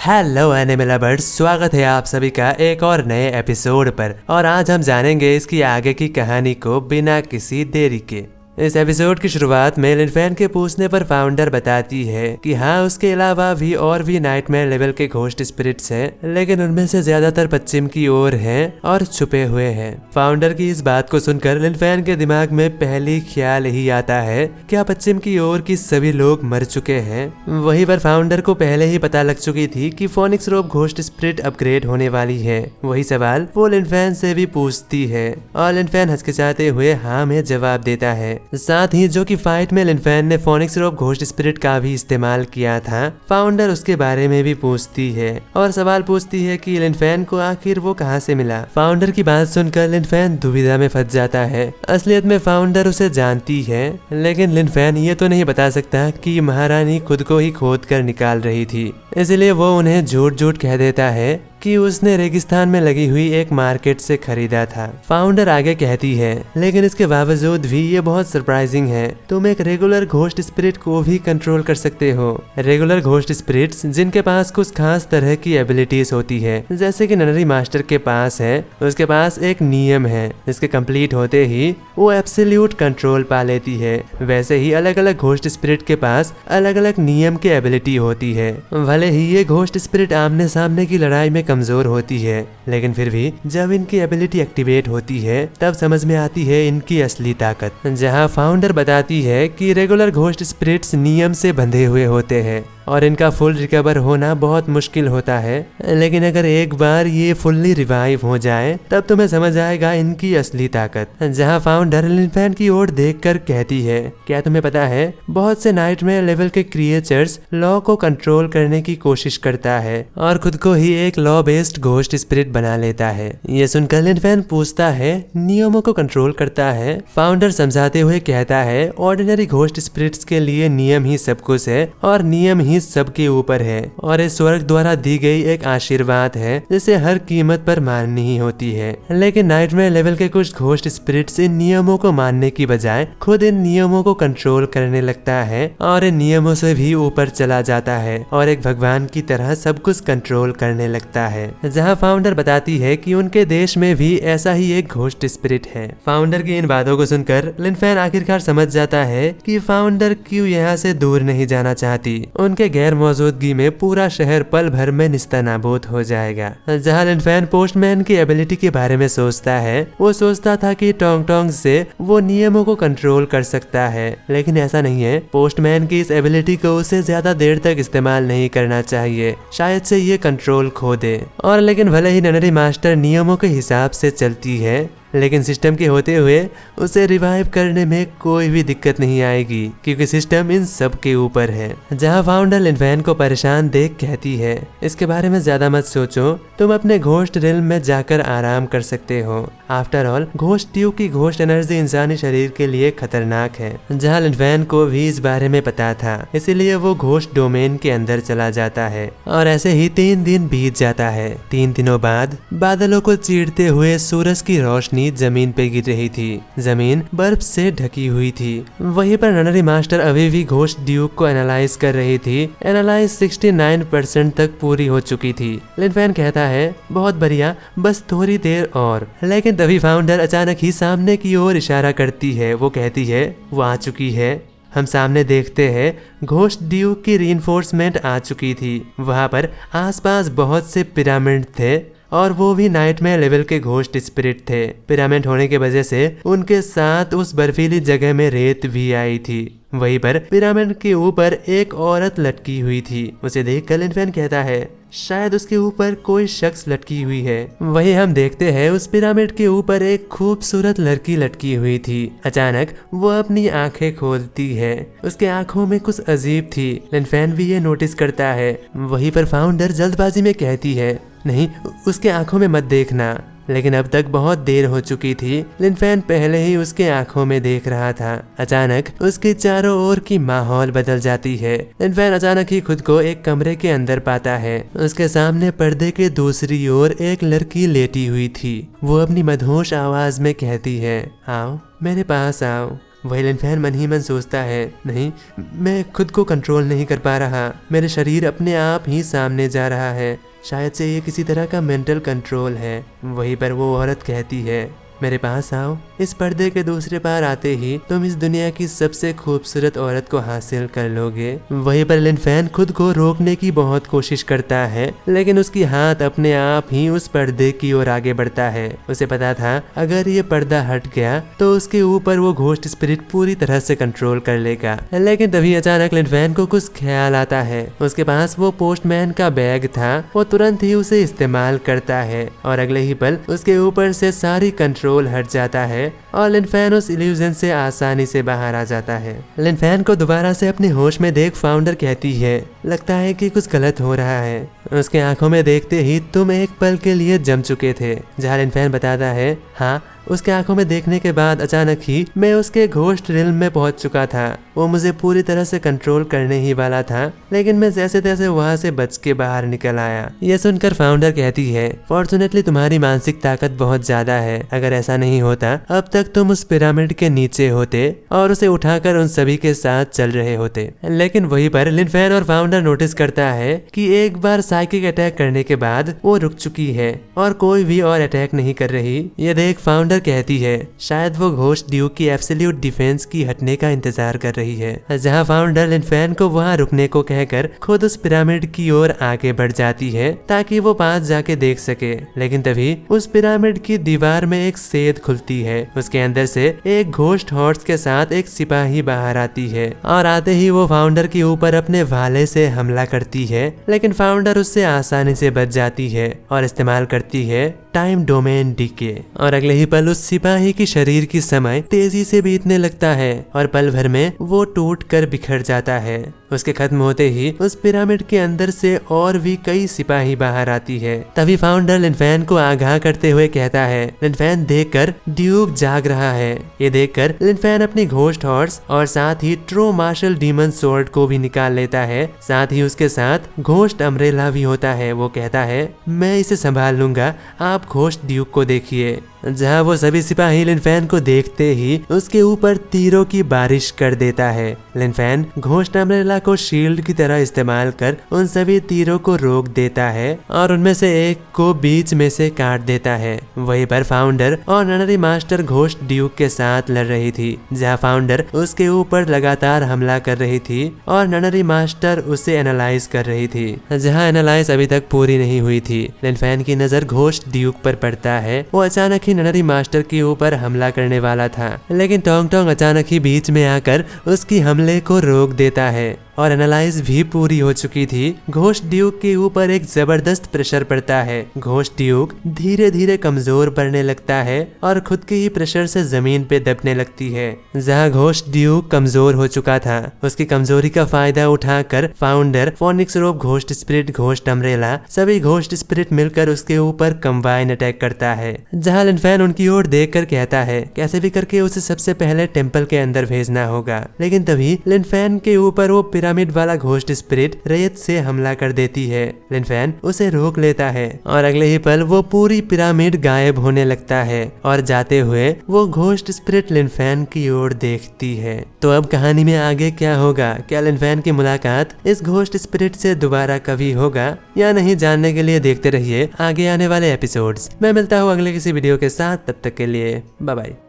Hello animal lovers, स्वागत है आप सभी का एक और नए एपिसोड पर। और आज हम जानेंगे इसकी आगे की कहानी को बिना किसी देरी के। इस एपिसोड की शुरुआत में लिनफेन के पूछने पर फाउंडर बताती है कि हाँ, उसके अलावा भी और भी नाइटमेयर लेवल के घोस्ट स्पिरिट्स हैं, लेकिन उनमें से ज्यादातर पश्चिम की ओर हैं और छुपे हुए हैं। फाउंडर की इस बात को सुनकर लिनफेन के दिमाग में पहली ख्याल यही आता है क्या पश्चिम की ओर की सभी लोग मर चुके हैं। वहीं पर फाउंडर को पहले ही पता लग चुकी थी कि फोनिक्स रोब घोस्ट स्पिरिट अपग्रेड होने वाली है। वही सवाल वो लिनफेन से भी पूछती है और लिनफेन हचकिचाते हुए हाँ में जवाब देता है। साथ ही जो कि फाइट में लिनफेन ने फोनिक्स रोब घोस्ट स्पिरिट का भी इस्तेमाल किया था, फाउंडर उसके बारे में भी पूछती है और सवाल पूछती है कि लिनफेन को आखिर वो कहां से मिला। फाउंडर की बात सुनकर लिनफेन दुविधा में फंस जाता है। असलियत में फाउंडर उसे जानती है, लेकिन लिनफेन ये तो नहीं बता सकता कि महारानी खुद को ही खोद कर निकाल रही थी, इसलिए वो उन्हें झूठ झूठ कह देता है कि उसने रेगिस्तान में लगी हुई एक मार्केट से खरीदा था। फाउंडर आगे कहती है लेकिन इसके बावजूद भी ये बहुत सरप्राइजिंग है, तुम एक रेगुलर घोस्ट स्पिरिट को भी कंट्रोल कर सकते हो। रेगुलर घोस्ट स्पिरिट्स जिनके पास कुछ खास तरह की एबिलिटीज होती है, जैसे कि ननरी मास्टर के पास है, उसके पास एक नियम है जिसके कंप्लीट होते ही वो एब्सोल्यूट कंट्रोल पा लेती है। वैसे ही अलग अलग घोस्ट स्पिरिट के पास अलग अलग नियम की एबिलिटी होती है। भले ही ये घोस्ट स्पिरिट आमने सामने की लड़ाई में कमजोर होती है, लेकिन फिर भी जब इनकी एबिलिटी एक्टिवेट होती है तब समझ में आती है इनकी असली ताकत। जहां फाउंडर बताती है कि रेगुलर घोस्ट स्पिरिट्स नियम से बंधे हुए होते हैं और इनका फुल रिकवर होना बहुत मुश्किल होता है, लेकिन अगर एक बार ये फुल्ली रिवाइव हो जाए तब तुम्हें समझ आएगा इनकी असली ताकत। जहां फाउंडर लिनफेन की ओर देखकर कहती है क्या तुम्हें पता है बहुत से नाइटमेयर लेवल के क्रिएचर्स लॉ को कंट्रोल करने की कोशिश करता है और खुद को ही एक लॉ बेस्ड घोस्ट स्पिरिट बना लेता है। ये सुनकर लिनफेन पूछता है नियमों को कंट्रोल करता है। फाउंडर समझाते हुए कहता है ऑर्डिनरी घोस्ट स्पिरिट्स के लिए नियम ही सब कुछ है और नियम ही सबके ऊपर है और इस स्वर्ग द्वारा दी गई एक आशीर्वाद है जिसे हर कीमत पर माननी ही होती है। लेकिन नाइटमेयर लेवल के कुछ घोस्ट स्पिरिट्स इन नियमों को मानने की बजाय खुद इन नियमों को कंट्रोल करने लगता है और इन नियमों से भी ऊपर चला जाता है और एक भगवान की तरह सब कुछ कंट्रोल करने लगता है। जहां फाउंडर बताती है कि उनके देश में भी ऐसा ही एक घोस्ट स्पिरिट है। फाउंडर की इन बातों को सुनकर लिनफेन आखिरकार समझ जाता है कि फाउंडर क्यों यहाँ से दूर नहीं जाना चाहती। उनके गैर मौजूदगी में पूरा शहर पल भर में निस्तानाबूद हो जाएगा। जहां लिनफेन पोस्टमैन की एबिलिटी के बारे में सोचता है, वो सोचता था कि टोंग टोंग से वो नियमों को कंट्रोल कर सकता है, लेकिन ऐसा नहीं है। पोस्टमैन की इस एबिलिटी को उसे ज्यादा देर तक इस्तेमाल नहीं करना चाहिए, शायद से ये कंट्रोल खो दे। और लेकिन भले ही ननरी मास्टर नियमों के हिसाब से चलती है, लेकिन सिस्टम के होते हुए उसे रिवाइव करने में कोई भी दिक्कत नहीं आएगी, क्योंकि सिस्टम इन सब के ऊपर है। जहां फाउंडर लिनफेन को परेशान देख कहती है इसके बारे में ज्यादा मत सोचो, तुम अपने घोस्ट रिल्म में जाकर आराम कर सकते हो। आफ्टर ऑल घोस्ट ट्यूब की घोस्ट एनर्जी इंसानी शरीर के लिए खतरनाक है। जहां लिनफेन को भी इस बारे में पता था, इसीलिए वो घोस्ट डोमेन के अंदर चला जाता है और ऐसे ही 3 दिन बीत जाता है। 3 दिनों बाद बादलों को चीरते हुए सूरज की रोशनी जमीन पे गिर रही थी। जमीन बर्फ से ढकी हुई थी। वहीं पर ननरी मास्टर अभी भी घोस्ट ड्यूक को एनालाइज कर रही थी। एनालाइज 69% तक पूरी हो चुकी थी। लिनफेन कहता है बहुत बढ़िया, बस थोड़ी देर और। लेकिन तभी फाउंडर अचानक ही सामने की ओर इशारा करती है। वो कहती है वो आ चुकी है। हम सामने देखते हैं घोस्ट ड्यूक की रीइंफोर्समेंट आ चुकी थी। वहां पर आसपास बहुत से पिरामिड थे और वो भी नाइटमेयर लेवल के घोस्ट स्पिरिट थे। पिरामिड होने की वजह से उनके साथ उस बर्फीली जगह में रेत भी आई थी। वहीं पर पिरामिड के ऊपर एक औरत लटकी हुई थी। उसे देखकर लिनफेन कहता है शायद उसके ऊपर कोई शख्स लटकी हुई है। वहीं हम देखते हैं उस पिरामिड के ऊपर एक खूबसूरत लड़की लटकी हुई थी। अचानक वो अपनी आंखें खोलती है। उसके आंखों में कुछ अजीब थी। लिनफेन भी ये नोटिस करता है। वहीं पर फाउंडर जल्दबाजी में कहती है नहीं, उसके आंखों में मत देखना। लेकिन अब तक बहुत देर हो चुकी थी। लिनफेन पहले ही उसके आंखों में देख रहा था। अचानक उसके चारों ओर की माहौल बदल जाती है। लिनफेन अचानक ही खुद को एक कमरे के अंदर पाता है। उसके सामने पर्दे के दूसरी ओर एक लड़की लेटी हुई थी। वो अपनी मधुर आवाज में कहती है आओ मेरे पास आओ। वही लिनफेन मन ही मन सोचता है, नहीं, मैं खुद को कंट्रोल नहीं कर पा रहा, मेरे शरीर अपने आप ही सामने जा रहा है, शायद से ये किसी तरह का मेंटल कंट्रोल है। वहीं पर वो औरत कहती है, मेरे पास आओ। इस पर्दे के दूसरे पार आते ही तुम इस दुनिया की सबसे खूबसूरत औरत को हासिल कर लोगे। वहीं पर लिनफेन खुद को रोकने की बहुत कोशिश करता है, लेकिन उसकी हाथ अपने आप ही उस पर्दे की ओर आगे बढ़ता है। उसे पता था अगर ये पर्दा हट गया तो उसके ऊपर वो घोस्ट स्पिरिट पूरी तरह से कंट्रोल कर लेगा। लेकिन तभी अचानक लिनफेन को कुछ ख्याल आता है। उसके पास वो पोस्टमैन का बैग था, वो तुरंत ही उसे इस्तेमाल करता है और अगले ही पल उसके ऊपर से सारी कंट्रोल हट जाता है और लिनफेन उस इल्यूजन से आसानी से बाहर आ जाता है। लिनफेन को दोबारा से अपने होश में देख फाउंडर कहती है, लगता है कि कुछ गलत हो रहा है। उसके आंखों में देखते ही तुम एक पल के लिए जम चुके थे। जहाँ लिनफेन बताता है, हाँ, उसके आंखों में देखने के बाद अचानक ही मैं उसके घोस्ट रिल्म में पहुंच चुका था। वो मुझे पूरी तरह से कंट्रोल करने ही वाला था, लेकिन मैं जैसे तैसे वहां से बच के बाहर निकल आया। यह सुनकर फाउंडर कहती है, फॉर्चुनेटली तुम्हारी मानसिक ताकत बहुत ज्यादा है। अगर ऐसा नहीं होता अब तक तुम उस पिरामिड के नीचे होते और उसे उठाकर उन सभी के साथ चल रहे होते। लेकिन वहीं पर लिनफेन और फाउंडर नोटिस करता है कि एक बार साइकिक अटैक करने के बाद वो रुक चुकी है और कोई भी और अटैक नहीं कर रही। ये देख फाउंडर कहती है, शायद वो घोस्ट ड्यूक की एब्सोल्यूट डिफेंस की हटने का इंतजार कर रही है। जहां फाउंडर लिनफेन को वहां रुकने को कहकर खुद उस पिरामिड की ओर आगे बढ़ जाती है ताकि वो पास जाके देख सके। लेकिन तभी उस पिरामिड की दीवार में एक सेद खुलती है। उसके अंदर से एक घोस्ट हॉर्स के साथ एक सिपाही बाहर आती है और आते ही वो फाउंडर के ऊपर अपने भाले से हमला करती है, लेकिन फाउंडर उससे आसानी से बच जाती है और इस्तेमाल करती है टाइम डोमेन डीके। और अगले ही पल उस सिपाही की शरीर की समय तेजी से बीतने लगता है और पल भर में वो टूट कर बिखर जाता है। उसके खत्म होते ही उस पिरामिड के अंदर से और भी कई सिपाही बाहर आती है। तभी फाउंडर लिनफेन को आगाह करते हुए कहता है, लिनफेन देखकर ड्यूक जाग रहा है। ये देखकर लिनफेन अपनी घोस्ट हॉर्स और साथ ही ट्रू मार्शल डीमन सोर्ड को भी निकाल लेता है। साथ ही उसके साथ घोस्ट अम्ब्रेला भी होता है। वो कहता है, मैं इसे संभाल लूंगा, आप घोस्ट ड्यूक को देखिए। जहां वो सभी सिपाही लिनफेन को देखते ही उसके ऊपर तीरों की बारिश कर देता है। लिनफेन घोस्ट अम्ब्रेला को शील्ड की तरह इस्तेमाल कर उन सभी तीरों को रोक देता है और उनमें से एक को बीच में से काट देता है। वहीं पर फाउंडर और ननरी मास्टर घोस्ट ड्यूक के साथ लड़ रही थी। जहां फाउंडर उसके ऊपर लगातार हमला कर रही थी और ननरी मास्टर उसे एनालाइज कर रही थी। जहां एनालाइज अभी तक पूरी नहीं हुई थी, लिनफेन की नजर घोस्ट ड्यूक पर पड़ता है। वो अचानक ही ननरी मास्टर के ऊपर हमला करने वाला था, लेकिन टोंग टोंग अचानक ही बीच में आकर उसकी हमले को रोक देता है और एनालाइज भी पूरी हो चुकी थी। घोस्ट ड्यूक के ऊपर एक जबरदस्त प्रेशर पड़ता है। घोस्ट ड्यूक धीरे धीरे कमजोर पड़ने लगता है और खुद के ही प्रेशर से जमीन पे दबने लगती है। जहां घोस्ट ड्यूक कमजोर हो चुका था, उसकी कमजोरी का फायदा उठाकर फाउंडर, फोनिक्स रोब, घोस्ट स्पिरिट, घोस्ट अम्ब्रेला, सभी घोस्ट स्पिरिट मिलकर उसके ऊपर कंबाइन अटैक करता है। जहां लिनफेन उनकी ओर देखकर कहता है, कैसे भी करके उसे सबसे पहले टेम्पल के अंदर भेजना होगा। लेकिन तभी लिनफेन के ऊपर वो पिरामिड वाला घोस्ट स्पिरिट रेत से हमला कर देती है। लिनफेन उसे रोक लेता है और अगले ही पल वो पूरी पिरामिड गायब होने लगता है और जाते हुए वो घोस्ट स्पिरिट लिनफेन की ओर देखती है। तो अब कहानी में आगे क्या होगा? क्या लिनफेन की मुलाकात इस घोस्ट स्पिरिट से दोबारा कभी होगा या नहीं, जानने के लिए देखते रहिए आगे आने वाले एपिसोड्स। मैं मिलता हूँ अगले किसी वीडियो के साथ, तब तक के लिए बाय बाय।